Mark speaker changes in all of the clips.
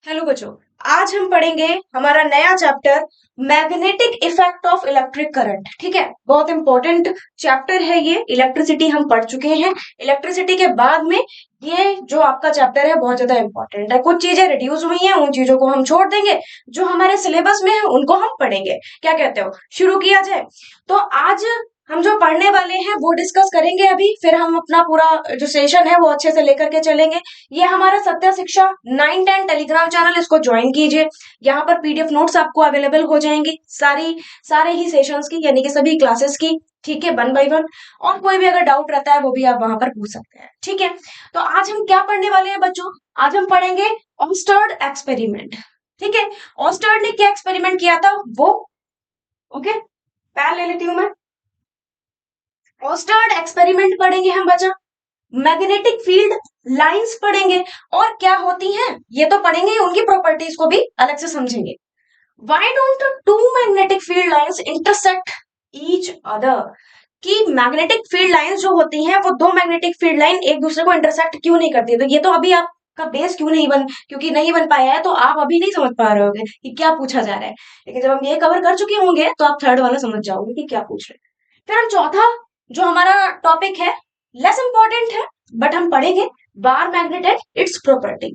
Speaker 1: Hello बच्चों। आज हम पढ़ेंगे हमारा नया chapter magnetic effect of electric current. ठीक है, बहुत इंपॉर्टेंट चैप्टर है ये। इलेक्ट्रिसिटी हम पढ़ चुके हैं। इलेक्ट्रिसिटी के बाद में ये जो आपका चैप्टर है बहुत ज्यादा इंपॉर्टेंट है। कुछ चीजें रिड्यूस हुई हैं, उन चीजों को हम छोड़ देंगे। जो हमारे सिलेबस में है उनको हम पढ़ेंगे। क्या कहते हो, शुरू किया जाए? तो आज हम जो पढ़ने वाले हैं वो डिस्कस करेंगे अभी, फिर हम अपना पूरा जो सेशन है वो अच्छे से लेकर के चलेंगे। ये हमारा सत्य शिक्षा 9-10 टेलीग्राम चैनल, इसको ज्वाइन कीजिए। यहाँ पर पीडीएफ नोट्स आपको अवेलेबल हो जाएंगी सारे ही सेशंस की, यानी कि सभी क्लासेस की। ठीक है, 1 by 1। और कोई भी अगर डाउट रहता है वो भी आप वहां पर पूछ सकते हैं। ठीक है, तो आज हम क्या पढ़ने वाले हैं बच्चों? आज हम पढ़ेंगे ऑस्टर्ड एक्सपेरिमेंट। ठीक है, ऑस्टर्ड ने क्या एक्सपेरिमेंट किया था वो, ओके, पैन ले लेती हूँ मैं। ऑस्टर्ड एक्सपेरिमेंट पढ़ेंगे हम बच्चा। मैग्नेटिक फील्ड लाइंस पढ़ेंगे, और क्या होती हैं ये तो पढ़ेंगे ही, उनकी प्रॉपर्टीज को भी अलग से समझेंगे। Why don't two magnetic field lines intersect each other? कि मैग्नेटिक फील्ड लाइंस जो होती हैं वो दो मैग्नेटिक फील्ड लाइन एक दूसरे को इंटरसेक्ट क्यों नहीं करती? तो ये तो अभी आपका बेस क्यों नहीं बन क्योंकि नहीं बन पाया है, तो आप अभी नहीं समझ पा रहे होगे कि क्या पूछा जा रहा है। लेकिन जब हम ये कवर कर चुके होंगे तो आप थर्ड वाला समझ जाओगे कि क्या पूछ रहे हैं। फिर हम चौथा जो हमारा टॉपिक है, लेस इंपॉर्टेंट है बट हम पढ़ेंगे, bar magnet and it's property.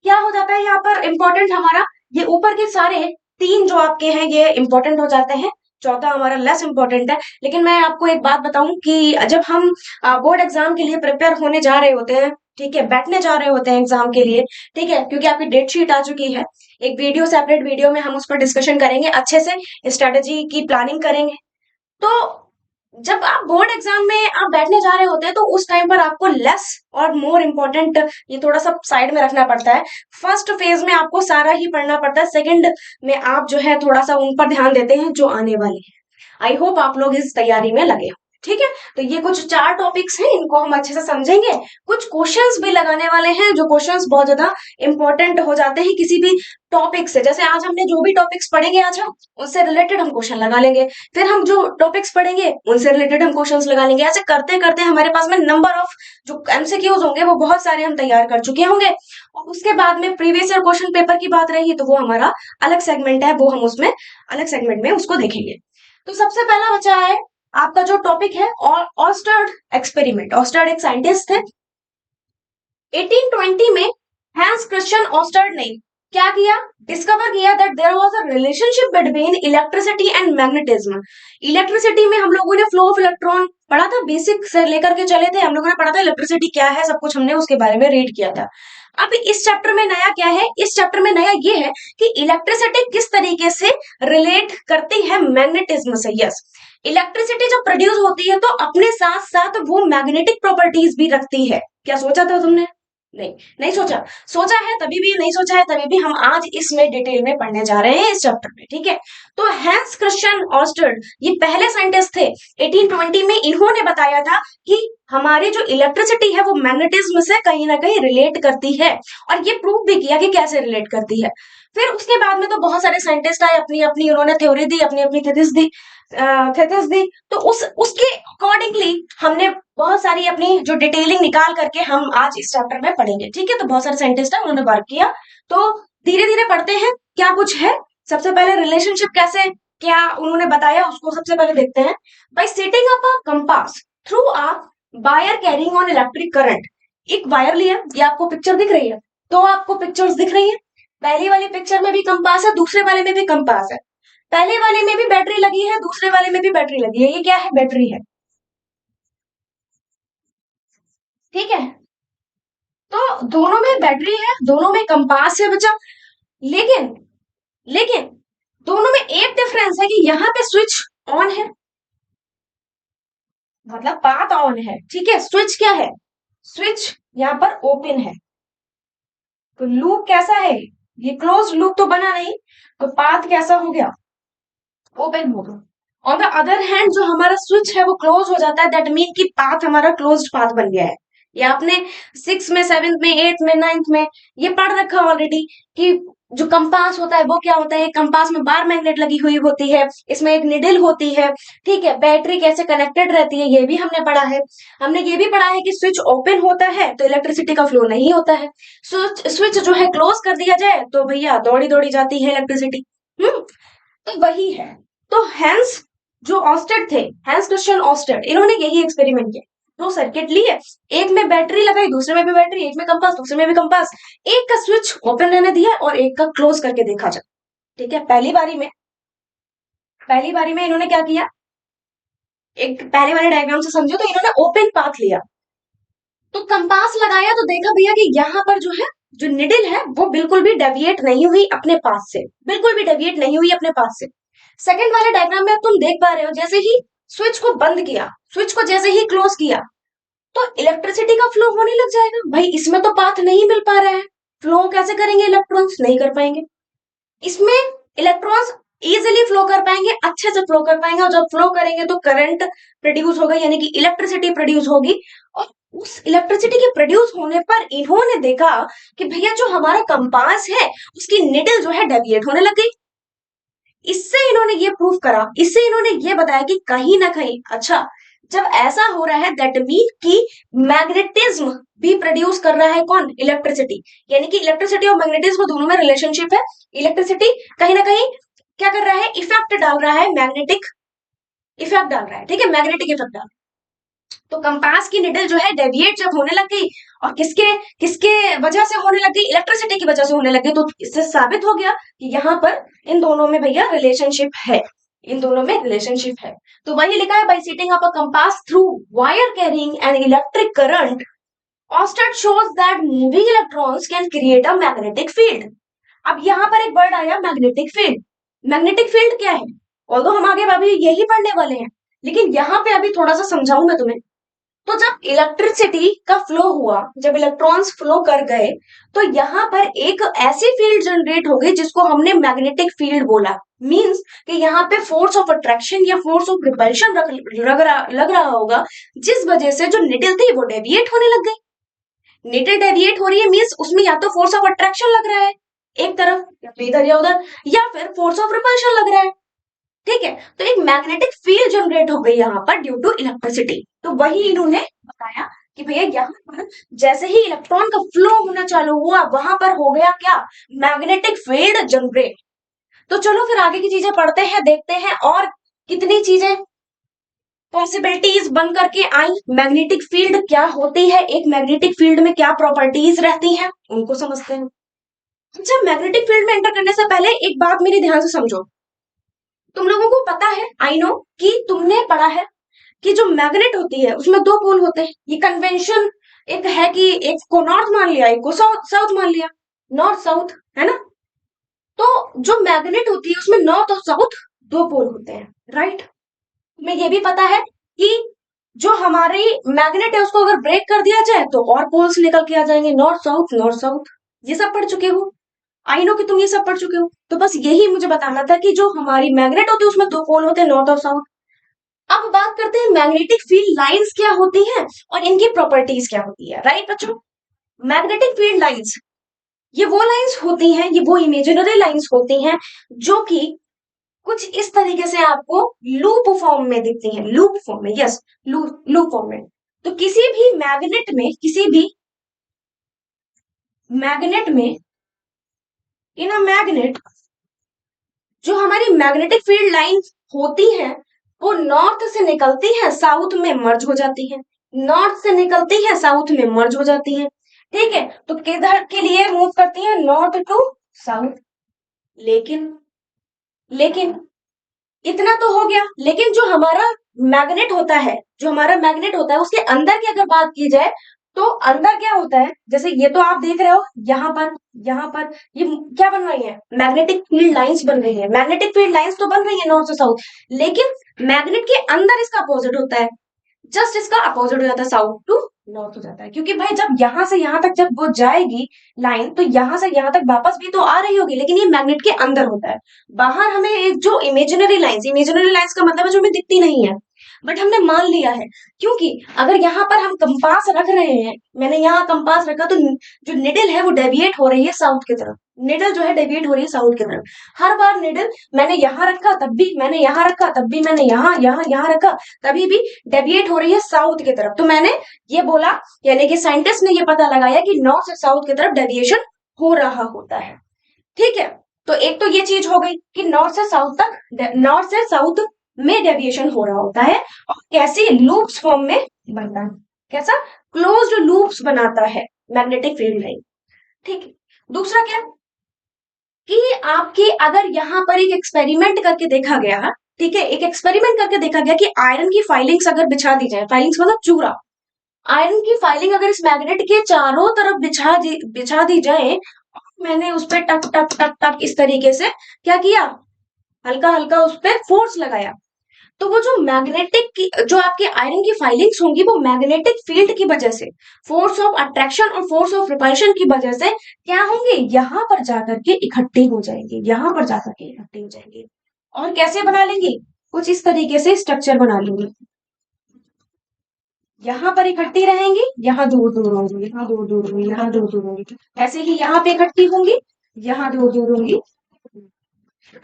Speaker 1: क्या हो जाता है यहाँ पर इंपॉर्टेंट हमारा, ये ऊपर के सारे तीन जो आपके हैं ये इंपॉर्टेंट हो जाते हैं। चौथा हमारा लेस इंपॉर्टेंट है। लेकिन मैं आपको एक बात बताऊं कि जब हम बोर्ड एग्जाम के लिए प्रिपेयर होने जा रहे होते हैं, ठीक है, बैठने जा रहे होते हैं एग्जाम के लिए, ठीक है, क्योंकि आपकी डेट शीट आ चुकी है, एक वीडियो सेपरेट वीडियो में हम उस पर डिस्कशन करेंगे, अच्छे से स्ट्रेटेजी की प्लानिंग करेंगे। तो जब आप बोर्ड एग्जाम में आप बैठने जा रहे होते हैं तो उस टाइम पर आपको लेस और मोर इम्पोर्टेंट ये थोड़ा सा साइड में रखना पड़ता है। फर्स्ट फेज में आपको सारा ही पढ़ना पड़ता है, सेकंड में आप जो है थोड़ा सा उन पर ध्यान देते हैं जो आने वाले हैं। आई होप आप लोग इस तैयारी में लगे हो। ठीक है, तो ये कुछ 4 टॉपिक्स हैं, इनको हम अच्छे से समझेंगे। कुछ क्वेश्चंस भी लगाने वाले हैं, जो क्वेश्चंस बहुत ज्यादा इंपॉर्टेंट हो जाते हैं किसी भी टॉपिक से। जैसे आज हमने जो भी टॉपिक्स पढ़ेंगे आज हम उससे रिलेटेड हम क्वेश्चन लगा लेंगे, फिर हम जो टॉपिक्स पढ़ेंगे उनसे रिलेटेड हम क्वेश्चंस लगा लेंगे। ऐसे करते करते हमारे पास में नंबर ऑफ जो एमसीक्यूज होंगे वो बहुत सारे हम तैयार कर चुके होंगे। और उसके बाद में प्रीवियस ईयर क्वेश्चन पेपर की बात रही तो वो हमारा अलग सेगमेंट है, वो हम उसमें अलग सेगमेंट में उसको देखेंगे। तो सबसे पहला बचा है आपका जो टॉपिक है ऑस्टर्ड एक्सपेरिमेंट। ऑस्टर्ड एक साइंटिस्ट थे। 1820 में हैंस क्रिश्चियन ऑस्टर्ड ने क्या किया, डिस्कवर किया that there was a relationship between electricity and magnetism. Electricity में हम लोगों ने फ्लो ऑफ इलेक्ट्रॉन पढ़ा था, बेसिक से लेकर के चले थे, हम लोगों ने पढ़ा था इलेक्ट्रिसिटी क्या है, सब कुछ हमने उसके बारे में रीड किया था। अब इस चैप्टर में नया क्या है, इस चैप्टर में नया ये है कि इलेक्ट्रिसिटी किस तरीके से रिलेट करती है मैग्नेटिज्म से। यस, इलेक्ट्रिसिटी जब प्रोड्यूस होती है तो अपने साथ साथ वो मैग्नेटिक प्रॉपर्टीज भी रखती है। क्या सोचा था तुमने? नहीं, नहीं सोचा। सोचा है तभी भी, नहीं सोचा है तभी भी, हम आज इसमें डिटेल में पढ़ने जा रहे हैं इस चैप्टर में। ठीक है, तो हैंस क्रिश्चियन ऑस्टर्ड ये पहले साइंटिस्ट थे। 1820 में इन्होंने बताया था कि हमारी जो इलेक्ट्रिसिटी है वो मैग्नेटिज्म से कहीं ना कहीं रिलेट करती है, और ये प्रूव भी किया कि कैसे रिलेट करती है। फिर उसके बाद में तो बहुत सारे साइंटिस्ट आए, अपनी अपनी उन्होंने थ्योरी दी, अपनी अपनी थेसिस दी। तो उसके अकॉर्डिंगली हमने बहुत सारी अपनी जो डिटेलिंग निकाल करके हम आज इस चैप्टर में पढ़ेंगे। ठीक है, तो बहुत सारे साइंटिस्ट हैं, उन्होंने वर्क किया। तो धीरे धीरे पढ़ते हैं क्या कुछ है। सबसे पहले रिलेशनशिप कैसे क्या उन्होंने बताया उसको सबसे पहले देखते हैं। Bye setting up a compass through a wire carrying on electric current. एक वायर लिया, ये आपको पिक्चर दिख रही है, तो आपको पिक्चर्स दिख रही है। पहली वाली पिक्चर में भी कंपास है, दूसरे वाले में भी कंपास है। पहले वाले में भी बैटरी लगी है, दूसरे वाले में भी बैटरी लगी है। ये क्या है? बैटरी है। ठीक है, तो दोनों में बैटरी है, दोनों में कंपास है बच्चा। लेकिन लेकिन दोनों में एक डिफरेंस है कि यहाँ पे स्विच ऑन है, मतलब पाथ ऑन है। ठीक है, स्विच क्या है? स्विच यहाँ पर ओपन है। तो लूप कैसा है? ये क्लोज लूप तो बना नहीं, तो पाथ कैसा हो गया? ओपन हो गया। ऑन द अदर हैंड जो हमारा स्विच है वो क्लोज हो जाता है, दैट मीन कि पाथ हमारा क्लोज्ड पाथ बन गया है। ये आपने 6 में, 7th में, 8th में, 9th में ये पढ़ रखा ऑलरेडी कि जो कंपास होता है वो क्या होता है, कंपास में बार मैग्नेट लगी हुई होती है, इसमें एक निडल होती है, ठीक है। बैटरी कैसे कनेक्टेड रहती है ये भी हमने पढ़ा है। हमने ये भी पढ़ा है कि स्विच ओपन होता है तो इलेक्ट्रिसिटी का फ्लो नहीं होता है, स्विच स्विच जो है क्लोज कर दिया जाए तो भैया दौड़ी दौड़ी जाती है इलेक्ट्रिसिटी। तो वही है। तो हैंस जो ऑस्टेड थे, हैंस क्रिश्चियन ऑस्टेड, इन्होंने यही एक्सपेरिमेंट किया। दो सर्किट लिए, एक में बैटरी लगाई, दूसरे में भी बैटरी, एक में कंपास, दूसरे में भी कंपास, एक का स्विच ओपन रहने दिया और एक का क्लोज करके देखा जाए, ठीक है। पहली बारी में इन्होंने क्या किया, एक पहले वाले डायग्राम से समझो तो इन्होंने ओपन पाथ लिया, तो कंपास लगाया तो देखा भैया कि यहाँ पर जो है, जो निडल है वो बिल्कुल भी डेविएट नहीं हुई अपने पास से, बिल्कुल भी डेविएट नहीं हुई अपने पास से। सेकंड वाले डायग्राम में अब तुम देख पा रहे हो, जैसे ही स्विच को बंद किया, स्विच को जैसे ही क्लोज किया तो इलेक्ट्रिसिटी का फ्लो होने लग जाएगा। भाई इसमें तो पाथ नहीं मिल पा रहा है, फ्लो कैसे करेंगे इलेक्ट्रॉन्स, नहीं कर पाएंगे। इसमें इलेक्ट्रॉन्स इजीली फ्लो कर पाएंगे, अच्छे से फ्लो कर पाएंगे, और जब फ्लो करेंगे तो करंट प्रोड्यूस होगा, यानी कि इलेक्ट्रिसिटी प्रोड्यूस होगी। और उस इलेक्ट्रिसिटी के प्रोड्यूस होने पर इन्होंने देखा कि भैया जो हमारा कंपास है उसकी निडल जो है डेविएट होने लग गई। इससे इन्होंने ये प्रूव करा, इससे इन्होंने ये बताया कि कहीं ना कहीं, अच्छा जब ऐसा हो रहा है दैट मीन कि मैग्नेटिज्म भी प्रोड्यूस कर रहा है कौन, इलेक्ट्रिसिटी, यानी कि इलेक्ट्रिसिटी और मैग्नेटिज्म दोनों में रिलेशनशिप है। इलेक्ट्रिसिटी कहीं ना कहीं क्या कर रहा है, इफेक्ट डाल रहा है, मैग्नेटिक इफेक्ट डाल रहा है, ठीक है, मैग्नेटिक इफेक्ट डाल। तो कंपास की निडल जो है डेविएट जब होने लग गई, और किसके किसके वजह से होने लग गई, इलेक्ट्रिसिटी की वजह से होने लग गई, तो इससे साबित हो गया कि यहाँ पर इन दोनों में भैया रिलेशनशिप है, इन दोनों में रिलेशनशिप है। तो वही लिखा है, by setting up a compass through wire carrying an electric current, Oersted shows that moving electrons can create a magnetic field. अब यहाँ पर एक वर्ड आया मैग्नेटिक फील्ड। मैग्नेटिक फील्ड क्या है, ऑल्दो हम आगे अभी यही पढ़ने वाले हैं, लेकिन यहाँ पे अभी थोड़ा सा समझाऊं मैं तुम्हें। तो जब इलेक्ट्रिसिटी का फ्लो हुआ, जब इलेक्ट्रॉन्स फ्लो कर गए, तो यहाँ पर एक ऐसी फील्ड जनरेट हो गई जिसको हमने मैग्नेटिक फील्ड बोला। मींस कि यहाँ पे फोर्स ऑफ अट्रैक्शन या फोर्स ऑफ रिपल्शन लग रहा होगा, जिस वजह से जो निडल थी वो डेविएट होने लग गई। निडल डेविएट हो रही है मींस उसमें या तो फोर्स ऑफ अट्रैक्शन लग रहा है एक तरफ, या तो इधर या उधर, या फिर फोर्स ऑफ रिपल्शन लग रहा है, ठीक है। तो एक मैग्नेटिक फील्ड जनरेट हो गई यहाँ पर ड्यू टू इलेक्ट्रिसिटी। तो वही इन्होंने बताया कि भैया यहाँ पर जैसे ही इलेक्ट्रॉन का फ्लो होना चालू हुआ, वहां पर हो गया क्या, मैग्नेटिक फील्ड जनरेट। तो चलो फिर आगे की चीजें पढ़ते हैं, देखते हैं और कितनी चीजें पॉसिबिलिटीज बन करके आई। मैग्नेटिक फील्ड क्या होती है, एक मैग्नेटिक फील्ड में क्या प्रॉपर्टीज रहती हैं, उनको समझते हैं। अच्छा, मैग्नेटिक फील्ड में एंटर करने से पहले एक बात मेरी ध्यान से समझो। तुम लोगों को पता है, आई नो कि तुमने पढ़ा है कि जो मैग्नेट होती है उसमें दो पोल होते हैं। ये कन्वेंशन एक है कि एक को नॉर्थ मान लिया, एक को साउथ साउथ मान लिया, नॉर्थ साउथ, है ना। तो जो मैग्नेट होती है उसमें नॉर्थ और साउथ दो पोल होते हैं, राइट। तुम्हें ये भी पता है कि जो हमारी मैग्नेट है उसको अगर ब्रेक कर दिया जाए तो और पोल्स निकल के आ जाएंगे, नॉर्थ साउथ नॉर्थ साउथ। ये सब पढ़ चुके हो, आई नो कि तुम ये सब पढ़ चुके हो। तो बस यही मुझे बताना था कि जो हमारी मैग्नेट होती है उसमें दो पोल होते हैं, नॉर्थ और साउथ। अब बात करते हैं मैग्नेटिक फील्ड लाइंस क्या होती हैं और इनकी प्रॉपर्टीज क्या होती है, राइट बच्चों। मैग्नेटिक फील्ड लाइंस ये वो लाइंस होती हैं, ये वो इमेजिनरी लाइंस होती हैं जो कि कुछ इस तरीके से आपको लूप फॉर्म में दिखती हैं, लूप फॉर्म में, यस, लूप फॉर्म में। तो किसी भी मैग्नेट में, किसी भी मैग्नेट में, इन अ मैग्नेट, जो हमारी मैग्नेटिक फील्ड लाइन होती है वो नॉर्थ से निकलती है, साउथ में मर्ज हो जाती है, नॉर्थ से निकलती है, साउथ में मर्ज हो जाती है, ठीक है। तो किधर के लिए मूव करती है, नॉर्थ टू साउथ। लेकिन लेकिन इतना तो हो गया, लेकिन जो हमारा मैग्नेट होता है, जो हमारा मैग्नेट होता है उसके अंदर की अगर बात की जाए तो अंदर क्या होता है, जैसे ये तो आप देख रहे हो यहाँ पर ये क्या बन रही है, मैग्नेटिक फील्ड लाइंस बन रही है, मैग्नेटिक फील्ड लाइंस तो बन रही है नॉर्थ से साउथ, लेकिन मैग्नेट के अंदर इसका अपोजिट होता है, जस्ट इसका अपोजिट हो जाता है, साउथ टू नॉर्थ हो जाता है। क्योंकि भाई जब यहां से यहां तक जब वो जाएगी लाइन, तो यहां से यहां तक वापस भी तो आ रही होगी, लेकिन ये मैग्नेट के अंदर होता है। बाहर हमें एक जो इमेजिनरी लाइंस का मतलब है जो हमें दिखती नहीं है, बट हमने मान लिया है, क्योंकि अगर यहाँ पर हम कंपास रख रहे हैं, मैंने यहाँ कंपास रखा तो जो निडल है वो डेविएट हो रही है साउथ की तरफ, निडल जो है डेविएट हो रही है साउथ की तरफ। हर बार निडल मैंने यहाँ रखा तब भी, मैंने यहाँ रखा तब भी, मैंने यहाँ रखा तभी भी डेविएट हो रही है साउथ की तरफ। तो मैंने ये बोला, यानी कि साइंटिस्ट ने ये पता लगाया कि नॉर्थ से साउथ की तरफ डेविएशन हो रहा होता है। ठीक है, तो एक तो ये चीज हो गई कि नॉर्थ से साउथ तक, नॉर्थ से साउथ में डेविएशन हो रहा होता है, और कैसे लूप्स फॉर्म में बनता है, कैसा क्लोज्ड लूप्स बनाता है मैग्नेटिक फील्ड लाइन। ठीक है, दूसरा क्या कि आपकी अगर यहाँ पर एक एक्सपेरिमेंट करके देखा गया है, ठीक है, एक एक्सपेरिमेंट करके देखा गया कि आयरन की फाइलिंग्स अगर बिछा दी जाए, फाइलिंग्स मतलब चूरा, आयरन की फाइलिंग अगर इस मैग्नेट के चारों तरफ बिछा दी जाए, मैंने उस पर टक टक टक टक इस तरीके से क्या किया, हल्का हल्का उस पर फोर्स लगाया, तो वो जो मैग्नेटिक की जो आपके आयरन की फाइलिंग्स होंगी वो मैग्नेटिक फील्ड की वजह से, फोर्स ऑफ अट्रैक्शन और फोर्स ऑफ रिपल्शन की वजह से क्या होंगे, यहाँ पर जाकर के इकट्ठी हो जाएंगे, यहाँ पर जाकर के इकट्ठी हो जाएंगे। और कैसे बना लेंगे, कुछ इस तरीके से स्ट्रक्चर बना लेंगे, यहाँ पर इकट्ठी रहेंगी, यहाँ दूर दूर होंगी, यहाँ दूर दूर होंगी, यहाँ दूर दूर होंगी, ऐसे ही यहाँ पे इकट्ठी होंगी, यहाँ दूर दूर होंगी।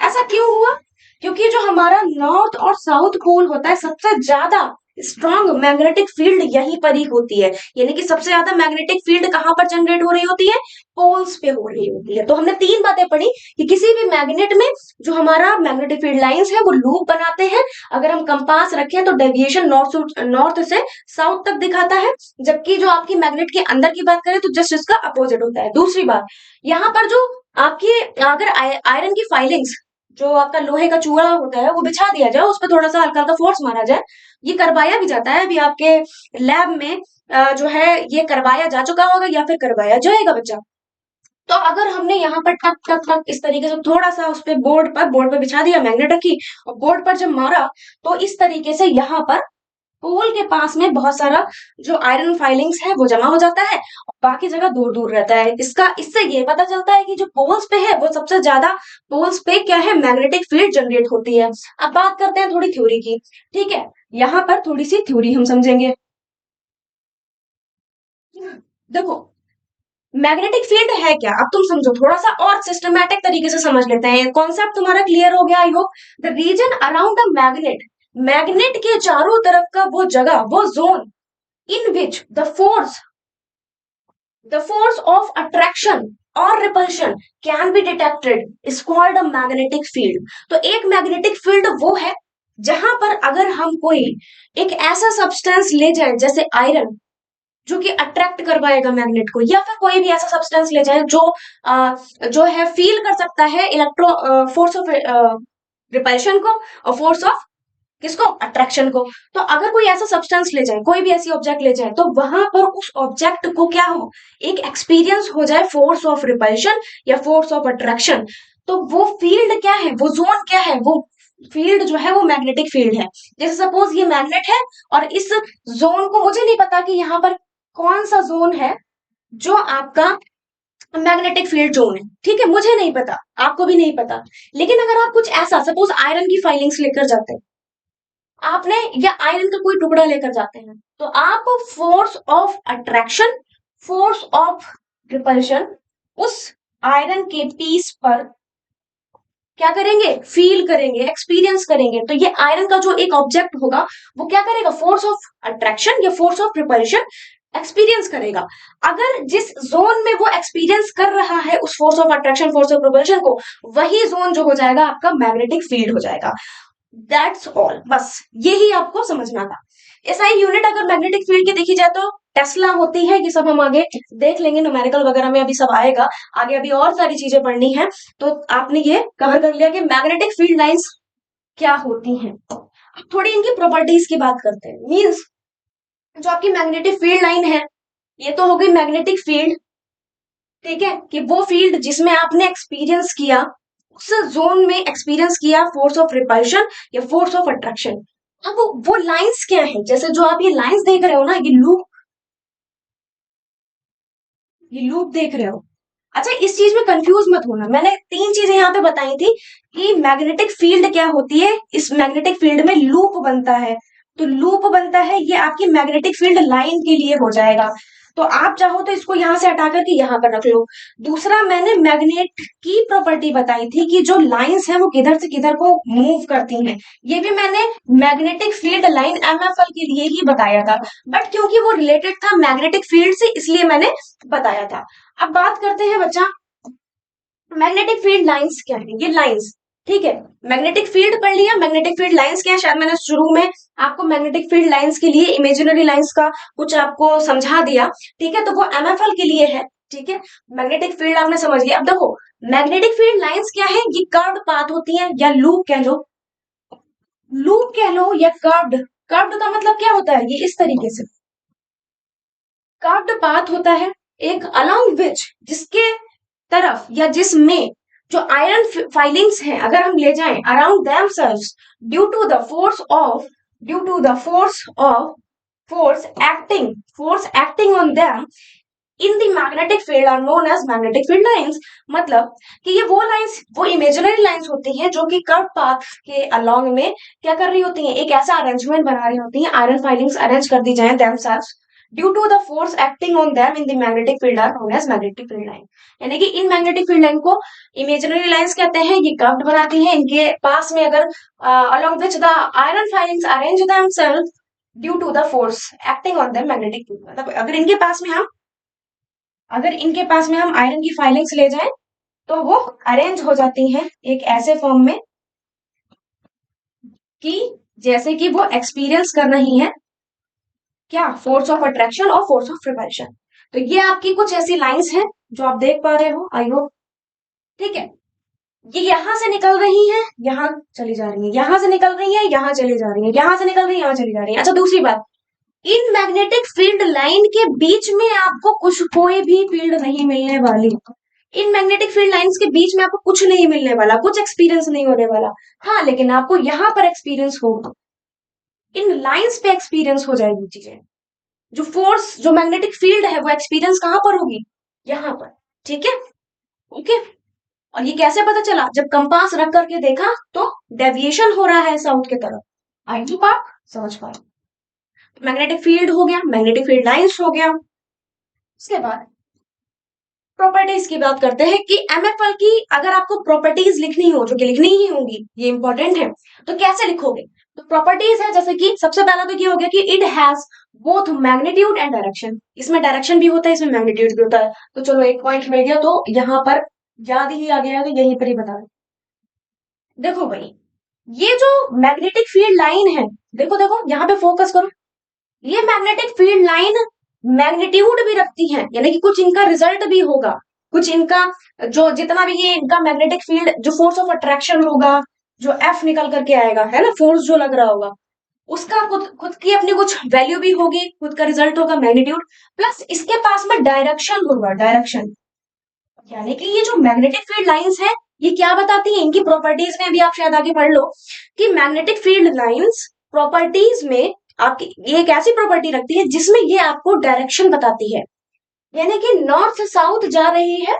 Speaker 1: ऐसा क्यों हुआ, क्योंकि जो हमारा नॉर्थ और साउथ पोल होता है, सबसे ज्यादा स्ट्रॉन्ग मैग्नेटिक फील्ड यहीं पर ही होती है, यानी कि सबसे ज्यादा मैग्नेटिक फील्ड कहां पर जनरेट हो रही होती है, पोल्स पे हो रही होती है। तो हमने तीन बातें पढ़ी कि किसी भी मैग्नेट में जो हमारा मैग्नेटिक फील्ड लाइंस है वो लूप बनाते हैं, अगर हम कंपास रखें तो डेविएशन नॉर्थ से साउथ तक दिखाता है, जबकि जो आपकी मैग्नेट के अंदर की बात करें तो जस्ट इसका अपोजिट होता है। दूसरी बात, यहाँ पर जो आपकी अगर आयरन की फाइलिंग्स, जो आपका लोहे का चूड़ा होता है वो बिछा दिया जाए, उस पर थोड़ा सा हल्का हल्का फोर्स मारा जाए, ये करवाया भी जाता है, अभी आपके लैब में जो है ये करवाया जा चुका होगा या फिर करवाया जाएगा बच्चा। तो अगर हमने यहाँ पर टक टक टक इस तरीके से थोड़ा सा उस पे बोर्ड पर बिछा दिया, मैग्नेट रखी और बोर्ड पर जब मारा, तो इस तरीके से यहाँ पर पोल के पास में बहुत सारा जो आयरन फाइलिंग्स है वो जमा हो जाता है, और बाकी जगह दूर दूर रहता है। इससे ये पता चलता है कि जो पोल्स पे है वो सबसे ज्यादा, पोल्स पे क्या है, मैग्नेटिक फील्ड जनरेट होती है। अब बात करते हैं थोड़ी थ्योरी की। ठीक है, यहाँ पर थोड़ी सी थ्योरी हम समझेंगे। देखो, मैग्नेटिक फील्ड है क्या, अब तुम समझो, थोड़ा सा और सिस्टमैटिक तरीके से समझ लेते हैं, कॉन्सेप्ट तुम्हारा क्लियर हो गया I hope. The region around the magnet, magnet के चारों तरफ का वो जगह, वो zone in which the force of attraction or repulsion can be detected is called a magnetic field। तो एक मैग्नेटिक फील्ड वो है जहां पर अगर हम कोई एक ऐसा सब्सटेंस ले जाए जैसे आयरन, जो कि अट्रैक्ट करवाएगा मैग्नेट को, या फिर कोई भी ऐसा सब्सटेंस ले जाए जो है फील कर सकता है फोर्स ऑफ रिपल्शन को और फोर्स ऑफ किसको, अट्रैक्शन को। तो अगर कोई ऐसा सब्सटेंस ले जाए, कोई भी ऐसी ऑब्जेक्ट ले जाए, तो वहां पर उस ऑब्जेक्ट को क्या हो, एक एक्सपीरियंस हो जाए फोर्स ऑफ रिपल्शन या फोर्स ऑफ अट्रैक्शन, तो वो फील्ड क्या है, वो जोन क्या है, वो फील्ड जो है वो मैग्नेटिक फील्ड है। जैसे सपोज ये मैग्नेट है और इस जोन को, मुझे नहीं पता कि यहाँ पर कौन सा जोन है जो आपका मैग्नेटिक फील्ड जोन है, ठीक है, मुझे नहीं पता, आपको भी नहीं पता। लेकिन अगर आप कुछ ऐसा, सपोज आयरन की फाइलिंग्स लेकर जाते हैं आपने, या आयरन का कोई टुकड़ा लेकर जाते हैं, तो आप force of attraction, force of repulsion उस आयरन के पीस पर क्या करेंगे, फील करेंगे, एक्सपीरियंस करेंगे। तो ये आयरन का जो एक ऑब्जेक्ट होगा वो क्या करेगा, फोर्स ऑफ अट्रैक्शन या फोर्स ऑफ रिपल्शन एक्सपीरियंस करेगा। अगर जिस जोन में वो एक्सपीरियंस कर रहा है उस force of attraction, force of repulsion को, वही जोन जो हो जाएगा आपका मैग्नेटिक फील्ड हो जाएगा। दैट्स ऑल, बस यही आपको समझना था। एसआई यूनिट अगर मैग्नेटिक फील्ड की देखी जाए तो टेस्ला होती है, ये सब हम आगे देख लेंगे, न्यूमेरिकल वगैरह में अभी सब आएगा, आगे अभी और सारी चीजें पढ़नी है। तो आपने ये कवर कर लिया कि मैग्नेटिक फील्ड लाइंस क्या होती हैं। अब थोड़ी इनकी प्रॉपर्टीज की बात करते हैं। मींस जो आपकी मैग्नेटिक फील्ड लाइन है, ये तो हो गई मैग्नेटिक फील्ड, ठीक है, कि वो फील्ड जिसमें आपने एक्सपीरियंस किया, उस जोन में एक्सपीरियंस किया फोर्स ऑफ रिपल्शन या फोर्स ऑफ अट्रैक्शन। अब वो लाइंस क्या है, जैसे जो आप ये लाइंस देख रहे हो ना, ये लूप देख रहे हो। अच्छा, इस चीज में कंफ्यूज मत होना, मैंने तीन चीजें यहाँ पे बताई थी कि मैग्नेटिक फील्ड क्या होती है, इस मैग्नेटिक फील्ड में लूप बनता है, तो लूप बनता है, ये आपकी मैग्नेटिक फील्ड लाइन के लिए हो जाएगा। तो आप चाहो तो इसको यहां से हटा करके यहां पर रख लो। दूसरा मैंने मैग्नेट की प्रॉपर्टी बताई थी कि जो लाइंस हैं वो किधर से किधर को मूव करती हैं, ये भी मैंने मैग्नेटिक फील्ड लाइन एमएफएल के लिए ही बताया था, बट क्योंकि वो रिलेटेड था मैग्नेटिक फील्ड से इसलिए मैंने बताया था। अब बात करते हैं बच्चा, मैग्नेटिक फील्ड लाइंस क्या है, ये लाइंस, ठीक है। मैग्नेटिक फील्ड पढ़ लिया, मैग्नेटिक फील्ड लाइंस क्या है, शायद मैंने शुरू में आपको मैग्नेटिक फील्ड लाइंस के लिए इमेजिनरी लाइंस का कुछ आपको समझा दिया, ठीक है, तो वो एमएफएल के लिए है, ठीक है। मैग्नेटिक फील्ड आपने समझ लिया। अब देखो मैग्नेटिक फील्ड लाइंस क्या है, ये कर्व्ड पाथ होती है या लूप कह लो, लूप कह लो या कर्व्ड। कर्व्ड का मतलब क्या होता है, ये इस तरीके से कर्व्ड पाथ होता है, एक अलोंग विच, जिसके तरफ या जिसमें जो आयरन फाइलिंग्स हैं अगर हम ले जाएं around themselves due to the force of due to the force acting on them in the magnetic field are known as magnetic field lines. मतलब कि ये वो लाइंस, वो इमेजिनरी लाइंस होती हैं जो कि कर्व पाथ के अलोंग में क्या कर रही होती हैं, एक ऐसा अरेंजमेंट बना रही होती हैं, आयरन फाइलिंग्स अरेंज कर दी जाए themselves due to the force acting on them in the magnetic field are known as magnetic field line. यानी कि इन मैग्नेटिक फील्ड लाइन को इमेजिनरी लाइंस कहते हैं, ये कर्व्ड बनाती हैं, इनके पास में अगर along which the iron filings arrange themselves due to the force acting on them magnetic field, मतलब अगर इनके पास में हम आयरन की फाइलिंग्स ले जाएं तो वो अरेंज हो जाती हैं एक ऐसे फॉर्म में कि जैसे कि वो एक्सपीरियंस कर रही हैं क्या, फोर्स ऑफ अट्रैक्शन और फोर्स ऑफ रिपल्शन। तो ये आपकी कुछ ऐसी लाइंस हैं जो आप देख पा रहे हो, आई होप, ठीक है। ये यहां से निकल रही है, यहां चली जा रही है, यहां से निकल रही है, यहां चली जा रही है, यहां से निकल रही है, यहां चली जा रही है। अच्छा दूसरी बात, इन मैग्नेटिक फील्ड लाइन के बीच में आपको कुछ कोई भी फील्ड नहीं मिलने वाली, इन मैग्नेटिक फील्ड लाइंस के बीच में आपको कुछ नहीं मिलने वाला, कुछ एक्सपीरियंस नहीं होने वाला। हाँ लेकिन आपको यहां पर एक्सपीरियंस होगा, इन लाइंस पे एक्सपीरियंस हो जाएगी चीजें, जो फोर्स जो मैग्नेटिक फील्ड है वो एक्सपीरियंस कहां पर होगी, यहां पर, ठीक है, ओके। और ये कैसे पता चला, जब कंपास रख करके देखा तो डेविएशन हो रहा है साउथ की तरफ, आई टू पार्ट समझ पाए। मैग्नेटिक फील्ड हो गया, मैग्नेटिक फील्ड लाइंस हो गया। उसके बाद प्रॉपर्टीज की बात करते हैं कि एमएफएल की अगर आपको प्रॉपर्टीज लिखनी हो, जो कि लिखनी ही होंगी, ये इंपॉर्टेंट है, तो कैसे लिखोगे। तो प्रॉपर्टीज है जैसे कि सबसे पहला तो ये हो गया कि it has both magnitude and direction, इसमें डायरेक्शन भी होता है, इसमें मैग्नीट्यूड भी होता है। तो चलो एक पॉइंट मिल गया, तो यहाँ पर याद ही आ गया, तो यहीं पर ही बता देखो भाई, ये जो मैग्नेटिक फील्ड लाइन है, देखो देखो यहाँ पे फोकस करो, ये मैग्नेटिक फील्ड लाइन मैग्नीट्यूड भी रखती है, यानी कि कुछ इनका रिजल्ट भी होगा, कुछ इनका जो जितना भी ये इनका मैग्नेटिक फील्ड जो फोर्स ऑफ अट्रैक्शन होगा, जो एफ निकल करके आएगा है ना, फोर्स जो लग रहा होगा, उसका खुद खुद की अपनी कुछ वैल्यू भी होगी, खुद का रिजल्ट होगा मैग्नीट्यूड, प्लस इसके पास में डायरेक्शन होगा, डायरेक्शन। यानी कि ये जो मैग्नेटिक फील्ड लाइंस है, ये क्या बताती है, इनकी प्रॉपर्टीज में भी आप शायद आगे पढ़ लो कि मैग्नेटिक फील्ड लाइंस प्रॉपर्टीज में आपकी ये एक ऐसी प्रॉपर्टी रखती है जिसमें ये आपको डायरेक्शन बताती है, यानी कि नॉर्थ से साउथ जा रही है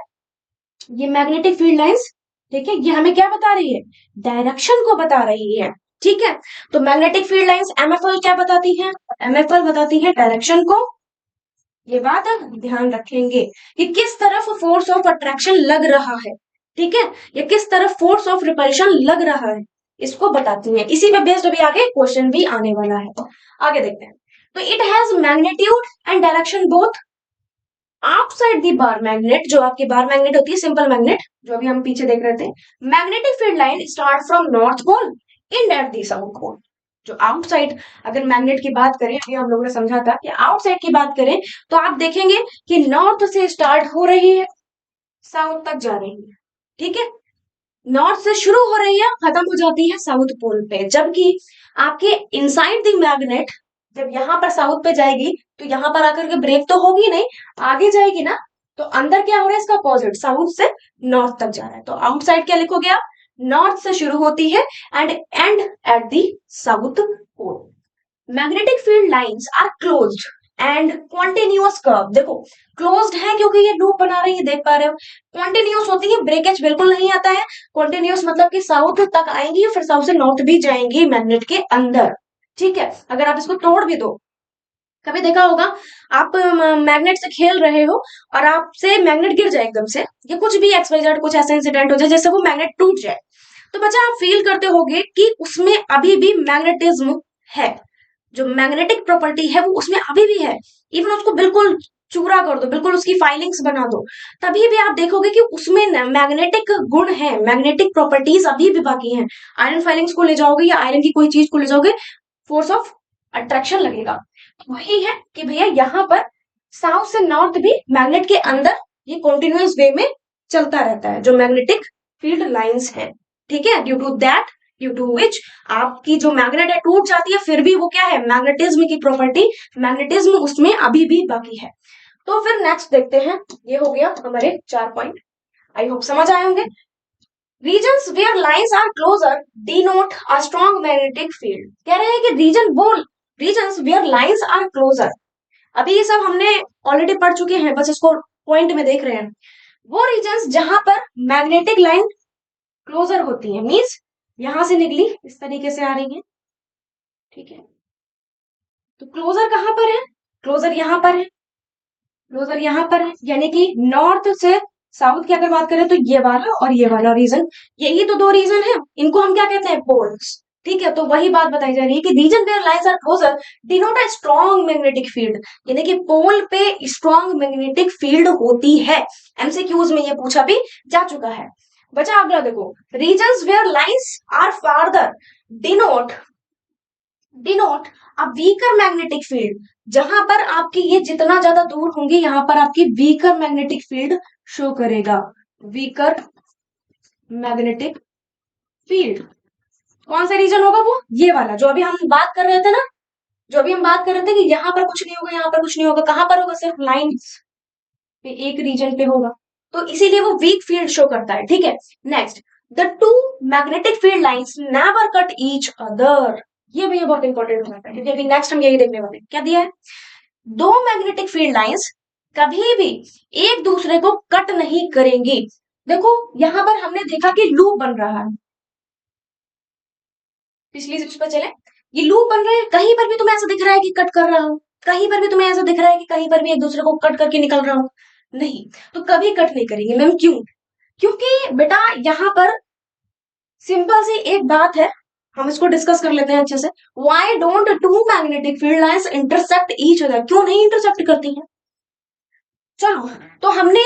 Speaker 1: ये मैग्नेटिक फील्ड लाइंस, ठीक है, ये हमें क्या बता रही है, डायरेक्शन को बता रही है, ठीक है। तो मैग्नेटिक फील्ड लाइंस एमएफएल क्या बताती है, एमएफएल बताती है डायरेक्शन को। ये बात आप ध्यान रखेंगे कि किस तरफ फोर्स ऑफ अट्रैक्शन लग रहा है, ठीक है, या किस तरफ फोर्स ऑफ रिपल्शन लग रहा है, इसको बताती है। इसी पे बेस्ड अभी आगे क्वेश्चन भी आने वाला है, तो आगे देखते हैं। तो it has magnitude and direction both outside the bar magnet, जो आपकी बार मैग्नेट होती है, सिंपल मैग्नेट जो अभी हम पीछे देख रहे थे, magnetic field line start from north pole end at the south pole. जो आउटसाइड अगर मैग्नेट की बात करें, अभी हम लोगों ने समझा था कि आउटसाइड की बात करें तो आप देखेंगे कि नॉर्थ से स्टार्ट हो रही है, साउथ तक जा रही है, ठीक है, नॉर्थ से शुरू हो रही है, खत्म हो जाती है साउथ पोल पे, जबकि आपके इनसाइड द मैग्नेट जब यहाँ पर साउथ पे जाएगी तो यहाँ पर आकर के ब्रेक तो होगी नहीं, आगे जाएगी ना, तो अंदर क्या हो रहा है, इसका अपोजिट, साउथ से नॉर्थ तक जा रहा है। तो आउटसाइड क्या लिखोगे आप, नॉर्थ से शुरू होती है end at the south pole. Magnetic field lines are closed and continuous curve, देखो क्लोज्ड है क्योंकि ये लूप बना रही है, देख पा रहे हो, कॉन्टिन्यूअस होती है, ब्रेकेज बिल्कुल नहीं आता है, कॉन्टिन्यूअस मतलब कि साउथ तक आएंगी फिर साउथ से नॉर्थ भी जाएंगी मैग्नेट के अंदर, ठीक है, अगर आप इसको तोड़ भी दो, कभी देखा होगा आप मैग्नेट से खेल रहे हो और आपसे मैग्नेट गिर जाए एकदम से, या कुछ भी एक्सवाइजेड कुछ ऐसा इंसिडेंट हो जाए जैसे वो मैग्नेट टूट जाए, तो बच्चा आप फील करते होगे कि उसमें अभी भी मैग्नेटिज्म है, जो मैग्नेटिक प्रॉपर्टी है वो उसमें अभी भी है। इवन उसको बिल्कुल चूरा कर दो, बिल्कुल उसकी फाइलिंग्स बना दो, तभी भी आप देखोगे कि उसमें मैग्नेटिक गुण है, मैग्नेटिक प्रॉपर्टीज अभी भी बाकी हैं। आयरन फाइलिंग्स को ले जाओगे या आयरन की कोई चीज को ले जाओगे, फोर्स ऑफ अट्रैक्शन लगेगा। वही है कि भैया यहाँ पर साउथ से नॉर्थ भी मैग्नेट के अंदर ये कॉन्टिन्यूअस वे में चलता रहता है, जो मैग्नेटिक फील्ड लाइंस है। ठीक है, ड्यू टू विच आपकी जो मैग्नेट है टूट जाती है, फिर भी वो क्या है, मैग्नेटिज्म की प्रॉपर्टी, मैग्नेटिज्म उसमें अभी भी बाकी है। तो फिर नेक्स्ट देखते हैं, ये हो गया हमारे 4 पॉइंट, आई होप समझ आए होंगे। Regions where lines are closer denote a strong magnetic field. कह रहे हैं कि regions where lines are closer, अभी ये सब हमने ऑलरेडी पढ़ चुके हैं, बस इसको पॉइंट में देख रहे हैं। वो रीजन्स जहां पर मैग्नेटिक लाइन क्लोजर होती है, मीन्स यहां से निकली इस तरीके से आ रही है, ठीक है, तो क्लोजर कहां पर है, क्लोजर यहां पर है, क्लोजर यहां पर है, यानी कि नॉर्थ से साउथ की अगर बात करें तो ये वाला और ये वाला रीजन, यही तो दो रीजन है, इनको हम क्या कहते हैं, पोल्स। ठीक है, तो वही बात बताई जा रही है कि region where lines are closer denote a strong magnetic field, यानी कि पोल पे स्ट्रॉन्ग मैग्नेटिक फील्ड होती है। एमसीक्यूज में ये पूछा भी जा चुका है। बचा अगला देखो, regions where lines are farther denote denote a weaker magnetic field, जहां पर आपकी ये जितना ज्यादा दूर होंगे यहां पर आपकी वीकर मैग्नेटिक फील्ड शो करेगा, वीकर मैग्नेटिक फील्ड। कौन सा रीजन होगा, वो ये वाला जो अभी हम बात कर रहे थे ना, जो अभी हम बात कर रहे थे कि यहां पर कुछ नहीं होगा, यहां पर कुछ नहीं होगा, कहां पर होगा, सिर्फ लाइंस पे एक रीजन पे होगा, तो इसीलिए वो वीक फील्ड शो करता है। ठीक है, next, the two magnetic field lines never cut each other, ये भैया बहुत इंपॉर्टेंट बात है, क्योंकि नेक्स्ट हम यही देखने वाले हैं। क्या दिया है, दो मैग्नेटिक फील्ड लाइंस कभी भी एक दूसरे को कट नहीं करेंगी। देखो यहां पर हमने देखा कि लूप बन रहा है, पिछली स्विच पर चले, ये लूप बन रहे हैं, कहीं पर भी तुम्हें ऐसा दिख रहा है कि कट कर रहा हूं, कहीं पर भी तुम्हें ऐसा दिख रहा है कि कहीं पर भी एक दूसरे को कट करके निकल रहा हूं, नहीं, तो कभी कट नहीं करेंगे मैम, क्यों, क्योंकि बेटा यहां पर सिंपल सी एक बात है, हम इसको डिस्कस कर लेते हैं अच्छे से। Why don't two magnetic field lines intersect each other, क्यों नहीं इंटरसेक्ट करती हैं। चलो, तो हमने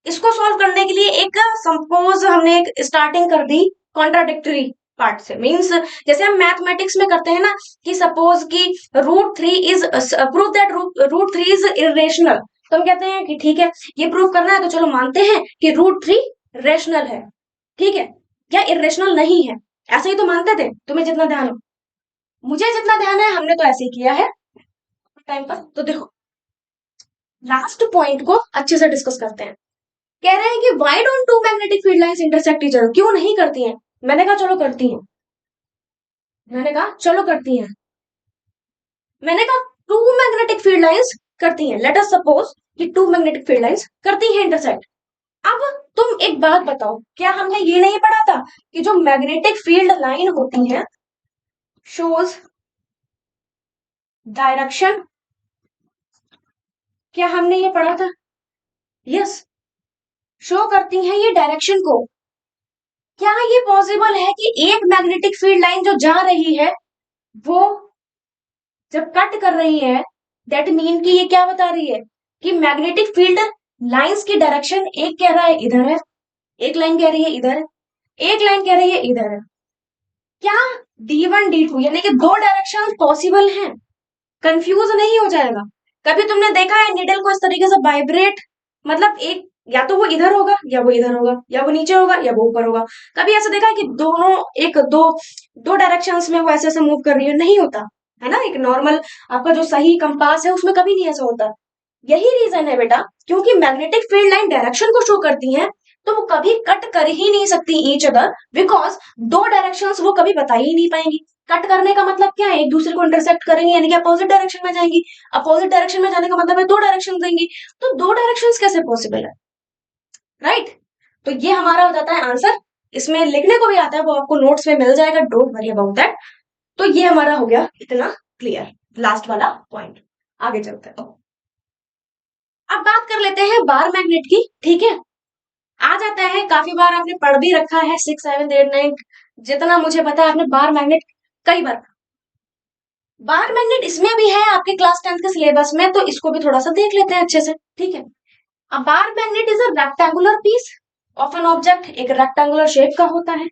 Speaker 1: इसको सॉल्व करने के लिए एक सपोज हमने एक स्टार्टिंग कर दी कॉन्ट्राडिक्टरी पार्ट से, मींस जैसे हम मैथमेटिक्स में करते हैं ना, कि सपोज कि √3 is prove that √3 is irrational, तो हम कहते हैं कि ठीक है ये प्रूव करना है, तो चलो मानते हैं कि √3 रेशनल है, ठीक है, क्या इरेशनल नहीं है, ऐसे ही तो मानते थे, तुम्हें जितना ध्यान हो, मुझे जितना ध्यान है हमने तो ऐसे ही किया है टाइम पर। तो देखो लास्ट पॉइंट को अच्छे से डिस्कस करते हैं। कह रहे हैं कि why don't two magnetic field lines intersect each other, क्यों नहीं करती हैं, मैंने कहा चलो करती हैं, मैंने कहा चलो करती हैं, मैंने कहा टू मैग्नेटिक फील्ड लाइंस करती हैं, लेट अस सपोज कि टू मैग्नेटिक फील्ड लाइंस करती हैं इंटरसेक्ट। अब तुम एक बात बताओ, क्या हमने ये नहीं पढ़ा था कि जो मैग्नेटिक फील्ड लाइन होती है शोज डायरेक्शन, क्या हमने ये पढ़ा था, यस, शो करती हैं ये डायरेक्शन को। क्या ये पॉसिबल है कि एक मैग्नेटिक फील्ड लाइन जो जा रही है वो जब कट कर रही है, दैट मीन कि ये क्या बता रही है कि मैग्नेटिक फील्ड लाइंस की डायरेक्शन, एक कह रहा है इधर है, एक लाइन कह रही है इधर है, एक लाइन कह रही है इधर है, क्या D1 D2 यानी कि दो डायरेक्शन पॉसिबल हैं, कंफ्यूज नहीं हो जाएगा। कभी तुमने देखा है निडल को इस तरीके से वाइब्रेट, मतलब एक या तो वो इधर होगा या वो इधर होगा, या वो नीचे होगा या वो ऊपर होगा, कभी ऐसा देखा है कि दोनों एक दो दो डायरेक्शंस में वो ऐसे ऐसे मूव कर रही है, नहीं होता है ना, एक नॉर्मल आपका जो सही कंपास है उसमें कभी नहीं ऐसा होता। यही रीजन है बेटा, क्योंकि मैग्नेटिक फील्ड लाइन डायरेक्शन को शो करती है, तो वो कभी कट कर ही नहीं सकती ईच अदर, बिकॉज दो डायरेक्शंस वो कभी बता ही नहीं पाएंगी। कट करने का मतलब क्या है, एक दूसरे को इंटरसेक्ट करेंगे यानी कि अपोजिट डायरेक्शन में जाएंगी, अपोजिट डायरेक्शन में जाने का मतलब है दो डायरेक्शन देंगी, तो दो डायरेक्शंस कैसे पॉसिबल है, राइट। तो ये हमारा हो जाता है आंसर, इसमें लिखने को भी आता है, वो आपको नोट्स में मिल जाएगा, डोंट वरी अबाउट दैट। तो ये हमारा हो गया इतना क्लियर, लास्ट वाला पॉइंट। आगे चलते हैं। अब बात कर लेते हैं बार मैग्नेट की, ठीक है। आ जाता है, काफी बार आपने पढ़ भी रखा है, 6, 7, 8, 9, जितना मुझे पता है आपने बार मैग्नेट कई बार। बार मैग्नेट इसमें भी है आपके क्लास 10th के सिलेबस में, तो इसको भी थोड़ा सा देख लेते हैं अच्छे से, ठीक है। A bar magnet is a rectangular piece of an object, एक रेक्टेंगुलर शेप का होता है,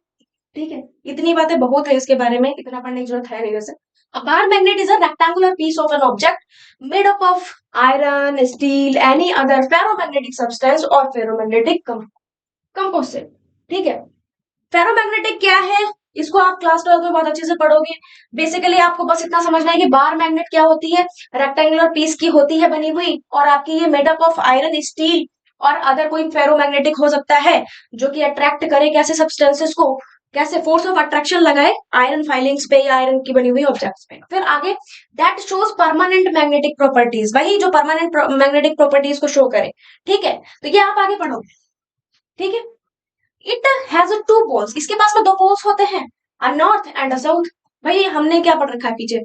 Speaker 1: ठीक है। इतनी बातें बहुत है इसके बारे में, इतना पढ़ने की जरूरत है नहीं वैसे। A bar magnet is a rectangular piece of an object made up of iron, steel, any other ferromagnetic substance or ferromagnetic composite, ठीक है। फेरोमैग्नेटिक क्या है, इसको आप क्लास 12 में बहुत अच्छे से पढ़ोगे। बेसिकली आपको बस इतना समझना है कि बार मैग्नेट क्या होती है, रेक्टेंगुलर पीस की होती है बनी हुई, और आपकी ये मेडअप ऑफ आयरन, स्टील और अदर कोई फेरोमैग्नेटिक हो सकता है, जो कि अट्रैक्ट करे कैसे सब्सटेंसेस को, कैसे फोर्स ऑफ अट्रैक्शन लगाए आयरन फाइलिंग्स पे या आयरन की बनी हुई ऑब्जेक्ट्स पे। फिर आगे that shows permanent magnetic properties, वही जो परमानेंट मैग्नेटिक प्रॉपर्टीज को शो करे, ठीक है। तो ये आप आगे पढ़ोगे, ठीक है। इट हैज टू पोल्स, इसके पास में दो पोल्स होते हैं, अ नॉर्थ एंड अ साउथ। भाई हमने क्या पढ़ रखा है पीछे,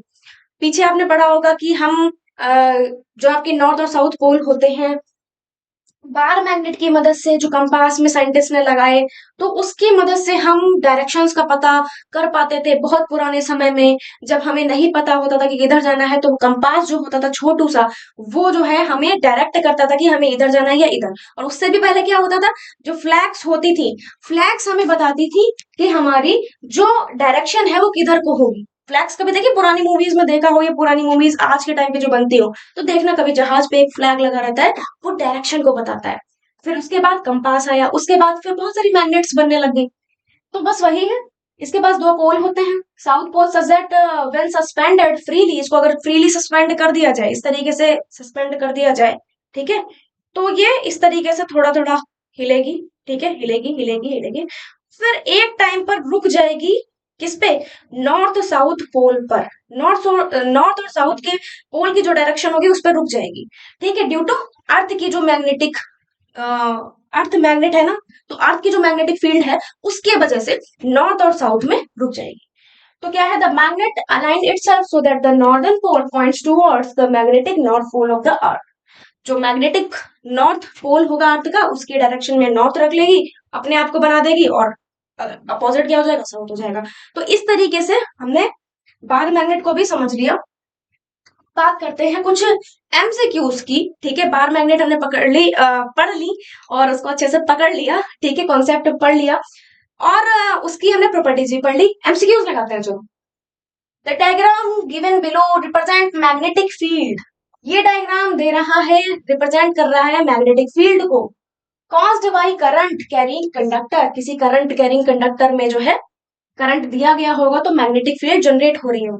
Speaker 1: पीछे आपने पढ़ा होगा कि हम जो आपके नॉर्थ और साउथ पोल होते हैं, बार मैग्नेट की मदद से जो कंपास में साइंटिस्ट ने लगाए, तो उसकी मदद से हम डायरेक्शंस का पता कर पाते थे बहुत पुराने समय में। जब हमें नहीं पता होता था कि इधर जाना है, तो कंपास जो होता था छोटू सा, वो जो है हमें डायरेक्ट करता था कि हमें इधर जाना है या इधर। और उससे भी पहले क्या होता था, जो फ्लैग्स होती थी, फ्लैग्स हमें बताती थी कि हमारी जो डायरेक्शन है वो किधर को होगी। फ्लैग्स कभी देखिए पुरानी मूवीज में देखा हो, या पुरानी मूवीज आज के टाइम पे जो बनती हो, तो देखना कभी जहाज पे एक फ्लैग लगा रहता है, वो डायरेक्शन को बताता है। फिर उसके बाद कंपास आया, उसके बाद फिर बहुत सारी मैग्नेट्स बनने लग गई। तो बस वही है, इसके पास दो पोल होते हैं, south pole suggest when suspended freely, इसको अगर फ्रीली सस्पेंड कर दिया जाए, इस तरीके से सस्पेंड कर दिया जाए, ठीक है, तो ये इस तरीके से थोड़ा थोड़ा हिलेगी, ठीक है, हिलेगी हिलेगी हिलेगी, फिर एक टाइम पर रुक जाएगी। किस पे, नॉर्थ साउथ पोल पर, नॉर्थ और साउथ के पोल की जो डायरेक्शन होगी उस पर रुक जाएगी, ठीक है, ड्यू टू अर्थ की जो मैग्नेटिक, अर्थ मैग्नेट है ना, तो अर्थ की जो मैग्नेटिक फील्ड है उसके वजह से नॉर्थ और साउथ में रुक जाएगी। तो क्या है, the magnet align itself so that the northern pole points towards the magnetic north pole of the earth. जो मैग्नेटिक नॉर्थ पोल होगा अर्थ का, उसकी डायरेक्शन में नॉर्थ रख लेगी, अपने आप को बना देगी, और अपोजिट क्या हो जाएगा, साउथ हो जाएगा। तो इस तरीके से हमने बार मैग्नेट को भी समझ लिया। बात करते हैं कुछ एमसीक्यूज की, ठीक है। बार मैग्नेट हमने पढ़ ली और उसको अच्छे से पकड़ लिया, ठीक है, कॉन्सेप्ट पढ़ लिया, और उसकी हमने प्रॉपर्टीज भी पढ़ ली। एमसीक्यूज लगाते हैं जो, the diagram given below represent magnetic field, ये डायग्राम दे रहा है, रिप्रेजेंट कर रहा है मैग्नेटिक फील्ड को, caused by current carrying conductor, किसी करंट कैरिंग कंडक्टर में जो है करंट दिया गया होगा तो मैग्नेटिक फील्ड जनरेट हो रही है।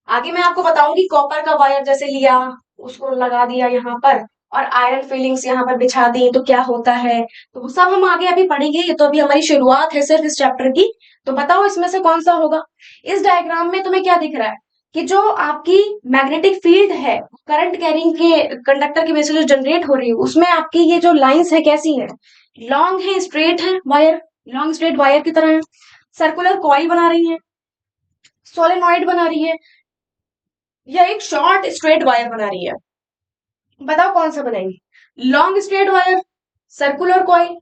Speaker 1: आगे मैं आपको बताऊंगी, कॉपर का वायर जैसे लिया, उसको लगा दिया यहाँ पर, और आयरन फिलिंग्स यहाँ पर बिछा दी, तो क्या होता है, तो वो सब हम आगे अभी पढ़ेंगे। ये तो अभी हमारी शुरुआत है सिर्फ इस चैप्टर की। तो बताओ इसमें से कौन सा होगा। इस डायग्राम में तुम्हें क्या दिख रहा है कि जो आपकी मैग्नेटिक फील्ड है, करंट कैरिंग के कंडक्टर की वजह से जो जनरेट हो रही है, उसमें आपकी ये जो लाइंस है कैसी है, लॉन्ग है, स्ट्रेट है, वायर लॉन्ग स्ट्रेट वायर की तरह है, सर्कुलर कॉइल बना रही है, सोलेनॉइड बना रही है, या एक शॉर्ट स्ट्रेट वायर बना रही है। बताओ कौन सा बनाएंगे, long straight wire, circular coil,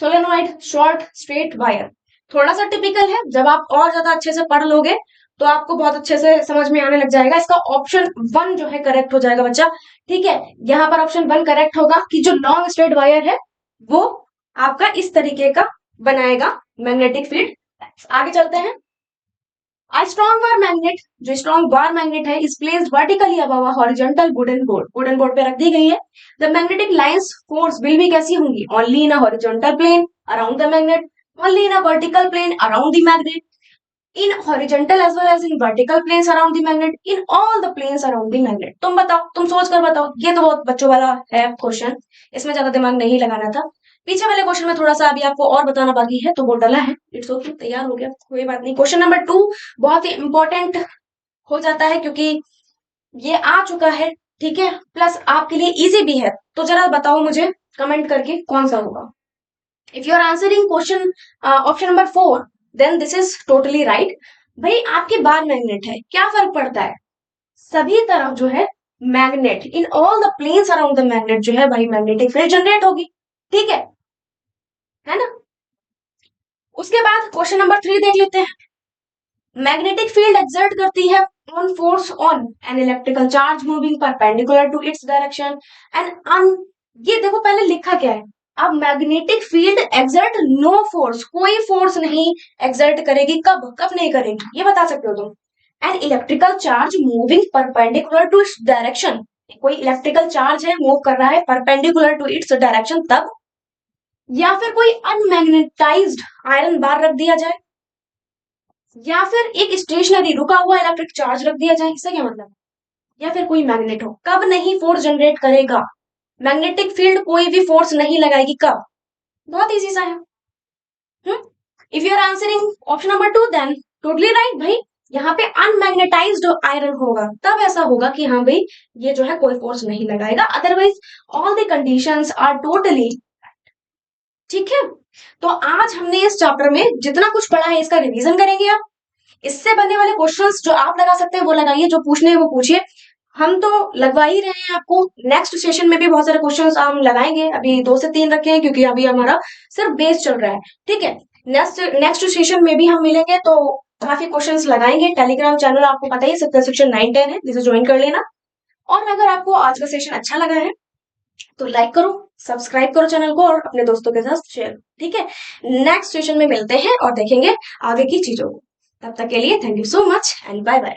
Speaker 1: solenoid, short straight wire. थोड़ा सा टिपिकल है, जब आप और ज्यादा अच्छे से पढ़ लोगे तो आपको बहुत अच्छे से समझ में आने लग जाएगा। इसका ऑप्शन 1 जो है करेक्ट हो जाएगा बच्चा, ठीक है। यहाँ पर ऑप्शन 1 करेक्ट होगा कि जो लॉन्ग स्ट्रेट वायर है वो आपका इस तरीके का बनाएगा मैग्नेटिक फील्ड। आगे चलते हैं। A strong bar magnet, जो स्ट्रॉन्ग बार मैग्नेट है, is placed vertically above a horizontal wooden board, wooden board पे रख दी गई है। The magnetic lines force will भी कैसी होंगी, only in a horizontal plane around the magnet, only in a vertical plane around the magnet, in horizontal as well as in vertical planes around the magnet, in all the planes around the magnet। तुम बताओ, तुम सोच कर बताओ, ये तो बहुत बच्चों वाला है क्वेश्चन, इसमें ज्यादा दिमाग नहीं लगाना था। पीछे वाले क्वेश्चन में थोड़ा सा अभी आपको और बताना बाकी है, तो वो डला है, इट्स ओके, तैयार हो गया, कोई बात नहीं। क्वेश्चन नंबर 2 बहुत ही इंपॉर्टेंट हो जाता है क्योंकि ये आ चुका है, ठीक है, प्लस आपके लिए इजी भी है। तो जरा बताओ मुझे कमेंट करके कौन सा होगा। If you are answering question option number 4, then this is totally right। भाई आपकी बार मैग्नेट है, क्या फर्क पड़ता है? सभी तरफ जो है magnet, in all the planes around the magnet जो है भाई मैग्नेटिक फील्ड जनरेट होगी। ठीक है ना? उसके बाद क्वेश्चन नंबर 3 देख लेते हैं। मैग्नेटिक फील्ड एक्सर्ट करती है on force on an electrical charge moving perpendicular to its direction and uh, ये देखो पहले लिखा क्या है। अब magnetic field exert no force, कोई फोर्स नहीं एक्सर्ट करेगी, कब कब नहीं करेगी ये बता सकते हो तुम? An electrical charge moving perpendicular to its direction, कोई इलेक्ट्रिकल चार्ज है मूव कर रहा है परपेंडिकुलर टू इट्स डायरेक्शन तब, या फिर कोई अनमैग्नेटाइज्ड आयरन बार रख दिया जाए, या फिर एक स्टेशनरी रुका हुआ इलेक्ट्रिक चार्ज रख दिया जाए, इसका क्या मतलब? या फिर कोई मैग्नेट हो, कब नहीं फोर्स जनरेट करेगा? मैग्नेटिक फील्ड कोई भी फोर्स नहीं लगाएगी, कब? बहुत इजी सा है। If you are answering option number 2 then totally right भाई। यहाँ पे अनमैग्नेटाइज्ड आयरन होगा तब ऐसा होगा कि हाँ भाई ये जो है कोई फोर्स नहीं लगाएगा, otherwise all the conditions are totally ठीक है। तो आज हमने इस चैप्टर में जितना कुछ पढ़ा है इसका रिवीजन करेंगे। आप इससे बनने वाले क्वेश्चंस जो आप लगा सकते हैं वो लगाइए, जो पूछने हैं वो पूछिए, हम तो लगवा ही रहे हैं आपको। नेक्स्ट सेशन में भी बहुत सारे क्वेश्चंस हम लगाएंगे, अभी 2 से 3 रखे हैं क्योंकि अभी हमारा सिर्फ बेस चल रहा है। ठीक है, नेक्स्ट नेक्स्ट सेशन में भी हम मिलेंगे तो काफी क्वेश्चंस लगाएंगे। टेलीग्राम चैनल आपको पता ही है, सेक्शन 9-10 है, जिसे ज्वाइन कर लेना। और अगर आपको आज का सेशन अच्छा लगा है तो लाइक करो, सब्सक्राइब करो चैनल को और अपने दोस्तों के साथ शेयर। ठीक है, नेक्स्ट सेशन में मिलते हैं और देखेंगे आगे की चीजों को। तब तक के लिए thank you so much and bye bye.